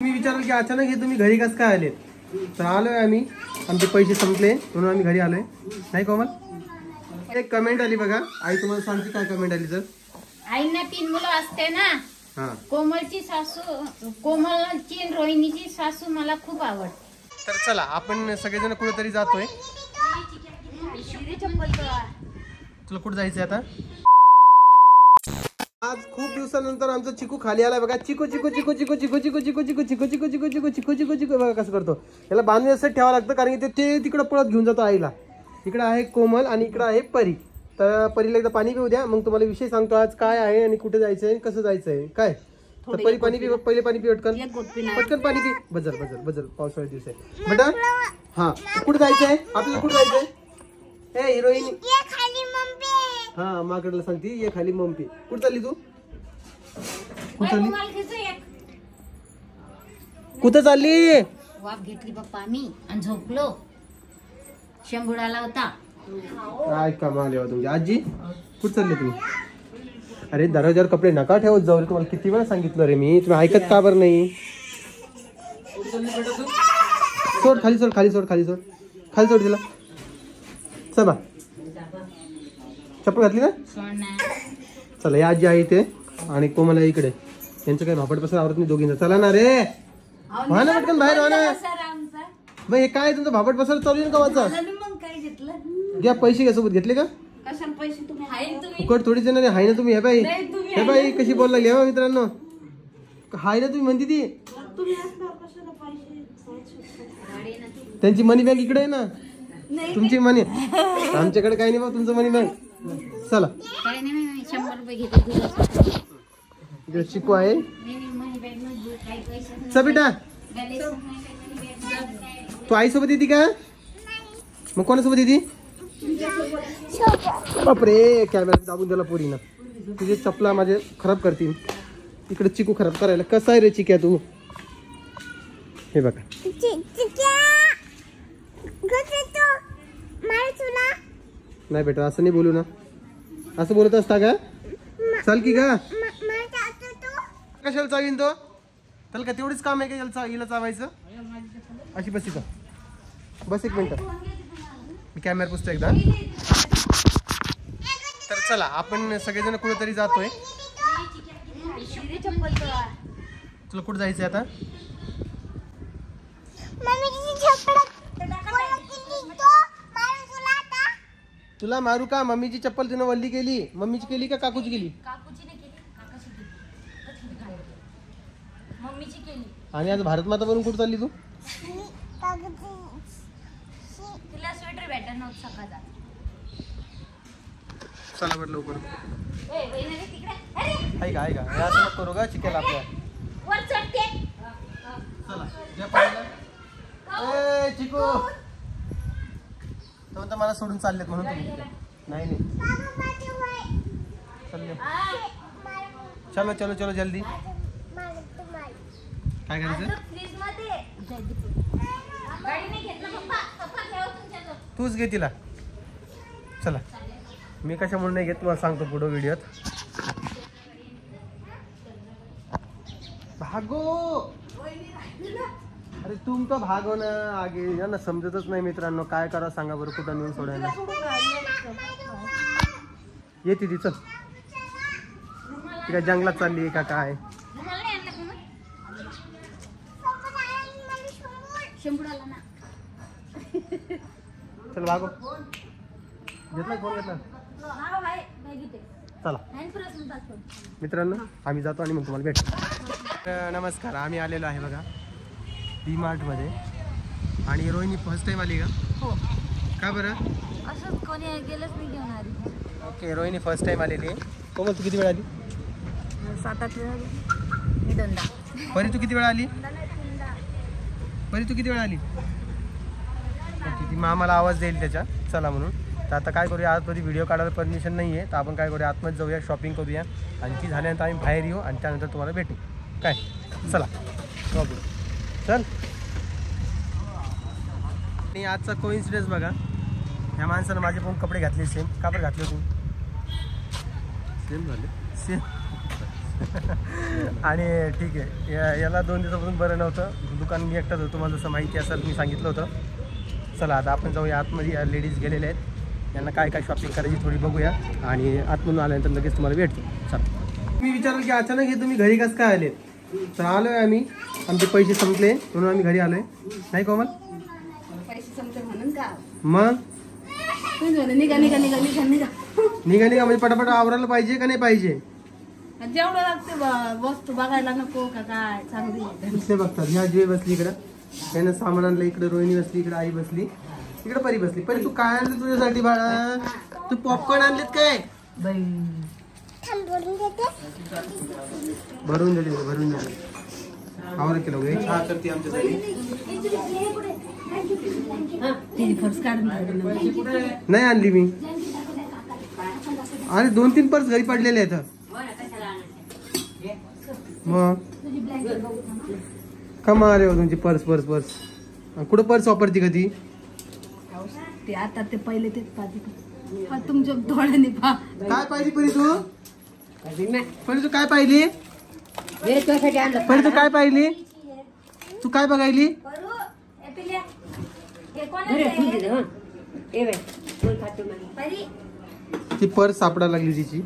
तुम्ही विचाराल की अचानक हे तुम्ही घरी कसं काय आले, तर आलोय आम्ही, आमचे पैसे संपले म्हणून आम्ही घरी आलोय. नाही कोमल? एक कमेंट आली बघा, आई तुम्हाला सांगते काय कमेंट आली. तर आईंना 3 मुलं असते ना, कोमलची सासू, कोमलची आणि रोहिणीची सासू मला खूप आवडते. तर चला आपण सगळेजण कुठेतरी जातोय. तुला कुठं जायचंय आता? आज खूप दिवसानंतर आमचा चिकू खाली आलाय बघा. चिकू चिकू चिकू चिकू चिकू चिकू चिकू चिकू चिकू चिकू चिकू चिकू चिकू चिकू चिकू बघा कसं करतो. याला बांधून असं ठेवावं लागतं कारण की ते तिकडं पळत घेऊन जातो आईला. इकडं आहे कोमल आणि इकडं आहे परी. तर परीला एकदा पाणी पिऊ द्या, मग तुम्हाला विषय सांगतो आज काय आहे आणि कुठे जायचंय, कसं जायचंय काय. तर परी पाणी पी, पहिले पाणी पी पटकन, पटकन पाणी पी. बजर बजर बजर, पावसाळ्यात दिवस आहे बेटा. हा कुठे जायचंय आपल्याला, कुठे जायचंय? ए हिरोईन हा माकडला सांगते ये खाली मम्पी. कुठं चालली तू? कुठं चालली? वाफ घेतली पप्पा आम्ही आणि झोपलो. शंभुडाला होता. काय कमाल आहे तुमची आजी. कुठं चालले तुम्ही? अरे दरवाजावर कपडे नका ठेवत जाऊ रे, तुम्हाला किती वेळा सांगितलं रे मी, तुम्ही ऐकत का बरं नाही? सोड खाली, सोड खाली, सोड खाली, सोड खाली, सोड तिला. चला चप्पल घातली ना? चला या आजी आहे इथे आणि कोमल आहे इकडे. यांचं काही भापड पसर आवरत नाही दोघींना. चला ना रे, व्हा ना पटकन बाहेर, व्हा ना. मग हे काय तुमचं भापड पसर चालू आहे का वाचा? घ्या पैसे घ्या सोबत. घेतले का? फुकट थोडीच येणार आहे ना तुम्ही. हे बाई, हे बाई कशी बोल लागली हो मित्रांनो. हाय ना तुम्ही म्हणते ती. त्यांची मनी बँक इकडे आहे ना, तुमची मनी आमच्याकडे काही नाही बा. तुमचं मनी बँक. चला 100 रुपये घेते. चिकू आहे. चल बेटा, तू आई सोबत येते का? मग कोणासोबत येते? बापरे, कॅमेरा दाबून दिला पोरीनं. तुझे चपला माझे खराब करतील. इकडे चिकू खराब करायला. कसा आहे रे चिक्या तू? हे बघा नाही बेटा असं नाही बोलू ना. असं बोलत असता का? चाल की का कशाला चावीन तो? त्याला का तेवढीच काम आहे का हिला चावायचं? अशी बस इथं बस. एक मिनिट मी कॅमेरा पुसतो एकदा. तर चला आपण सगळेजण कुठेतरी जातोय. तुला कुठं जायचंय आता? तुला मारू का? मम्मीची चप्पल तिनं वल्ली केली. मम्मीची केली का काकूची केली? मम्मीची केली. आणि आज भारत माता बनून कुठं चालली तू? तिला स्वेटर भेटणार नव्हतं सकाळचा. चला बरं लवकर. आहे का, आहे का? हे असं नको करू का चिकेला आपल्या. चला ए चिकू, तो म्हणता मला सोडून चाललेत म्हणून तुम्ही. नाही नाही चलो चलो चलो जल्दी. काय करायचं? तूच घे तिला. चला मी कशामुळे नाही घेत तुम्हाला सांगतो पुढे व्हिडिओत. भागो. अरे तुम तो भागो ना आगे. यांना समजतच नाही मित्रांनो. काय करा सांगा बरं. कुठं नेऊन सोडायला येते ती. चल ती काय जंगलात चालली आहे का काय? चल भागो. घेतला फोन घेतला. चला मित्रांनो आम्ही जातो आणि मग तुम्हाला भेटतो. नमस्कार, आम्ही आलेलो आहे बघा डी-मार्ट मध्ये. आणि रोहिणी फर्स्ट टाइम आली का? हो. का बरं? असंच कोणी गेलंच नाही घेऊन आली. ओके, रोहिणी फर्स्ट टाइम आलेली आहे. कोमल तू किती वेळ आली? 7-8 वेळा. मी दोनदा. परी तू किती वेळा आली? परी तू किती वेळा आली? ओके, ती मामाला आवाज देईल त्याच्या चला म्हणून. तर आता काय करूया, आतमध्ये व्हिडिओ काढायला परमिशन नाही आहे. तर आपण काय करूया, आतमध्ये जाऊया, शॉपिंग करूया आणि ती झाल्यानंतर आम्ही बाहेर येऊ आणि त्यानंतर तुम्हाला भेटू. काय चला चल. आणि आजचा कोइन्सिडन्स बघा. ह्या माणसानं माझे पण कपडे घातले सेम. का बरं घातले तू? सेम झाले सेम. आणि ठीक आहे, याला 2 दिवसापासून बरं नव्हतं. दुकान मी एकटाच होतो, मला जसं माहिती असेल मी सांगितलं होतं. चला आता आपण जाऊया आतमध्ये. लेडीज गेलेले आहेत, यांना काय काय शॉपिंग करायची थोडी बघूया आणि आतमधून आल्यानंतर लगेच तुम्हाला भेटतो. चला. मी विचारलं की अचानक हे तुम्ही घरी कसं काय आलेत? तर आलोय आम्ही, आमचे पैसे संपले म्हणून आम्ही घरी आलोय. नाही कोमल? पैसे संपले म्हणून का? मग निघा निघा म्हणजे पटापट आवरायला पाहिजे का नाही पाहिजे? जेवढं लागते वस्तू बघायला नको का काय? चांगली दुसरे बघतात. ह्या जीवे बसली इकडं, त्यानं सामान आणलं इकडे, रोहिणी बसली इकडे, आई बसली इकडे, परी बसली. परी तू काय आणलं तुझ्यासाठी बाळा? तू पॉपकॉर्न आणलेत काय? भरून दिली भरून दिली. आवर केलं वगैरे चहा करते आमच्यासाठी. नाही आणली मी. अरे 2-3 पर्स घरी पडलेले आहेत. मग कमाल हो तुमची पर्स पर्स पर्स. कुठं पर्स वापरती का ती? ते आता ते पहिले तेच पाहिजे तुमच्या डोळ्याने पहा. काय पाहिली परी तू? परी तू काय पाहिली? परी तू काय पाहिली? तू काय बघायली? ती पर्स सापडायला लागली तिची.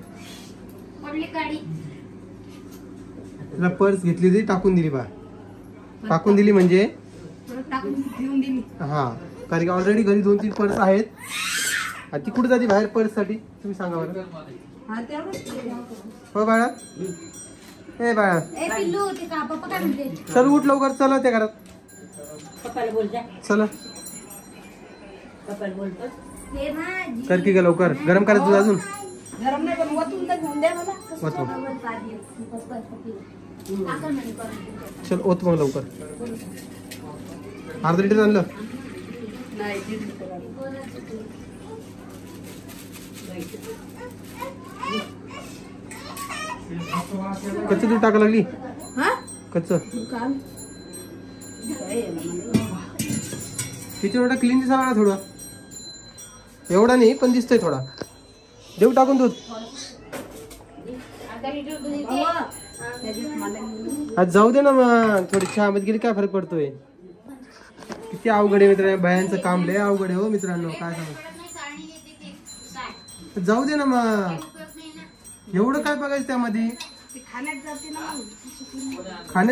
तिला पर्स घेतली ती टाकून दिली बा. टाकून दिली म्हणजे हा, कारण की ऑलरेडी घरी 2-3 पर्स आहेत. ती कुठे जाते बाहेर पर्स साठी? तुम्ही सांगा बरं. हो बाळा, ए बाळा चल उठ लवकर, चला त्या घरात चला. कर की ग लवकर, गरम करायचं तुझं अजून. चल ओत मग लवकर. अर्धा लिटर आणलं. कच्च दूध टाका लागली. कच्च तिच्या एवढा क्लीन दिसायला ना थोडा. एवढा नाही पण दिसतोय थोडा. देऊ टाकून दूध. आज जाऊ दे ना मग, थोडी चहा मध्ये गेली काय फरक पडतोय? किती अवघड आहे मित्रांनो, बायांचं काम लय अवघड आहे हो मित्रांनो. काय सांग, जाऊ दे ना मग. एवढं काय बघायचं त्यामध्ये? खाण्यात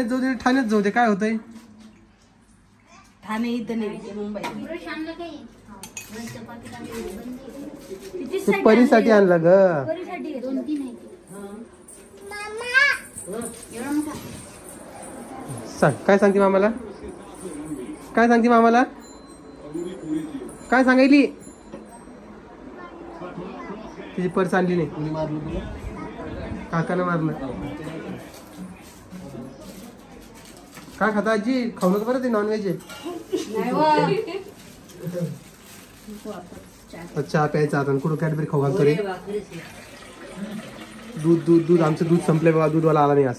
जाऊ दे, ठाण्यात जाऊ दे, काय होतंय? ठाणे इथं नाही, मुंबई. तू परीसाठी आणला ग. सांग काय सांगते मामाला? काय सांगते मामाला? काय सांगायली? तिची पर्स आणली नाही. कोणी मारलं तुला? काकानं मारलं. काय खाता आजी? खाऊ नका बरं, ते नॉनव्हेज आहे. चहा प्यायचा आता, कुठं कॅडबरी खाऊ घालतो रे. दूध दूध दूध आमचं दूध संपलंय बाबा. दूधवाला आला नाही आज.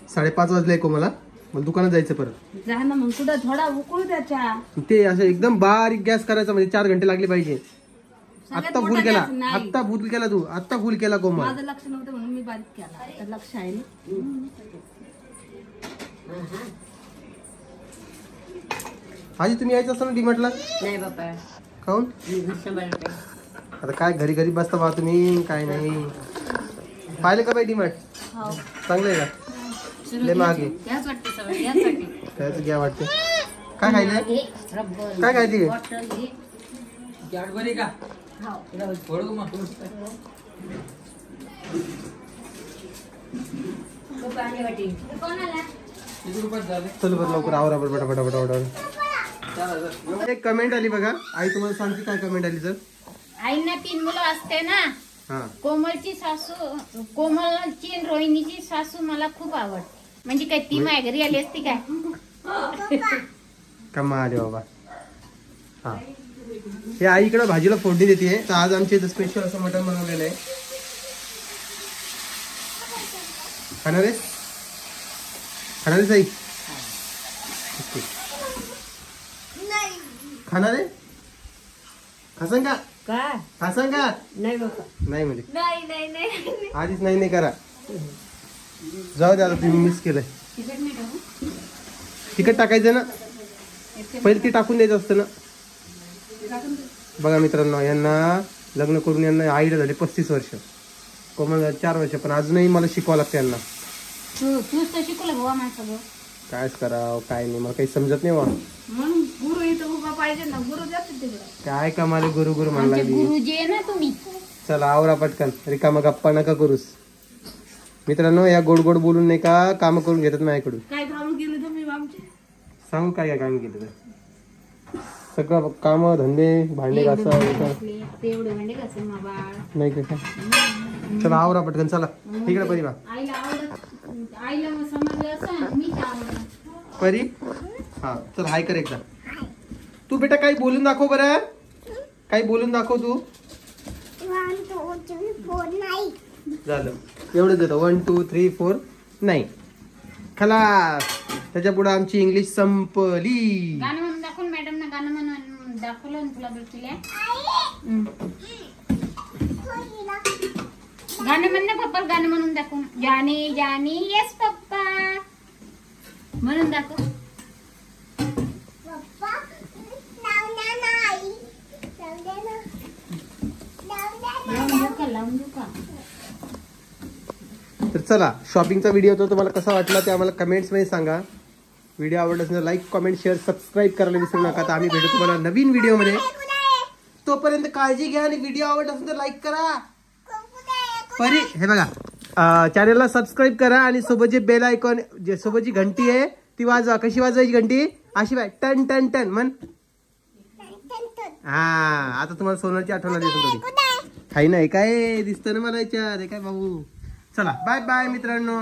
5:30 वाजले को मला दुकानात जायचं परत. जा ना मग, कुठं थोडा उकळू द्यायचा. ते असं एकदम बारीक गॅस करायचा, म्हणजे 4 घंटे लागले पाहिजे. आत्ता फुल केला, आत्ता फुल केला तू, आत्ता फुल केला कोमल. माझं लक्ष नव्हतं म्हणून मी बारीक केला, तर लक्ष आहे ना. आजी तुम्ही यायचं असतं ना डीमार्टला? नाही बाबा. काऊन? आता काय घरी घरी बसता बा तुम्ही, काय नाही. पाहिलं का बाई डीमार्ट? चांगलं आहे का? लय मागे त्याच घ्या वाटते. काय खायला? काय खायची? चल बरं लवकर आवरा बरं पटापटा पटापटा. एक कमेंट आली बघा, आई तुम्हाला सांगते काय कमेंट आली तर. आईंना 3 मुलं असते ना. कोमलची सासू, कोमलची आणि रोहिणीची सासू मला खूप आवडते. म्हणजे काय ती माझ्या घरी आली असती काय? कमाल बाबा. हा, हे आईकडे भाजीला फोडणी देते. तर आज आमच्या इथं स्पेशल असं मटण बनवलेलं आहे. खाणार आहेस? खाणार आहेस आई? खाणार आहे? हसन का? काय हसन का? नाही बाबा. नाही म्हणजे नाही आधीच नाही करा. जाऊ द्या, आता तुम्ही मिस केलंय. तिखट नाही टाकू? तिखट टाकायचं ना, पहिले ती टाकून द्यायचं असतं ना. बघा मित्रांनो, यांना लग्न करून यांना आईला झाले 35 वर्ष, कोमल 4 वर्ष, पण अजूनही मला शिकवावं लागतं यांना. तूच तर शिकवलं बाबा मला सगळं. कायच करावं काय नाही, मला काही समजत नाही. म्हणून गुरु इथं उभा पाहिजे ना, गुरु जाते तिकडं. काय कमाले गुरु गुरु म्हणला. गुरुजी आहे ना तुम्ही. चला आवरा पटकन, रिकामा गप्पा नका करूस. मित्रांनो, या गोड गोड बोलून नाही का काम करून घेतात माझ्याकडून. काय काम केलं तुम्ही आमचे? सांगू काय काय काम केलं तर सगळं काम धंदे भांडे घासा एवढे भांडे घासे बाळ नाही का. चला आवरा पटकन, चला इकडे परी बा. आईला आवडत, आईला समजलं असं मी परी. हा चल हाय कर एकदा. तू बेटा काही बोलून दाखव बरं, काही बोलून दाखव तू. झालं एवढंच देतो. 1 2 3 4 नाही खलास. त्याच्या पुढे आमची इंग्लिश संपली. गाणं म्हणून दाखवून मॅडम ना, गाणं म्हणून दाखवलं ना तुला भेटले. गाणं म्हण ना पप्पा, गाणं म्हणून दाखवून. जानी जानी येस पप्पा म्हणून दाखव. लावून देऊ का? तर चला, शॉपिंगचा व्हिडिओ होता, तुम्हाला कसा वाटला ते आम्हाला कमेंट्स मध्ये सांगा. व्हिडिओ आवडला असेल तर लाईक कमेंट शेअर सबस्क्राईब करायला विसरू नका. तर आम्ही भेटू तुम्हाला नवीन व्हिडिओ मध्ये. तोपर्यंत काळजी घ्या आणि व्हिडिओ आवडला असेल तर लाईक करा. परी हे बघा, चॅनलला सबस्क्राईब करा आणि सोबत जे बेल आयकॉन, जे सोबत जी घंटी आहे ती वाजवा. कशी वाजवायची घंटी? अशी बाय, टन टन टन म्हण. हा आता तुम्हाला सोनाची आठवण आली असेल थोडी. काही नाही काय दिसतं ना मला याच्यात, काय भाऊ. चला बाय बाय मित्रांनो.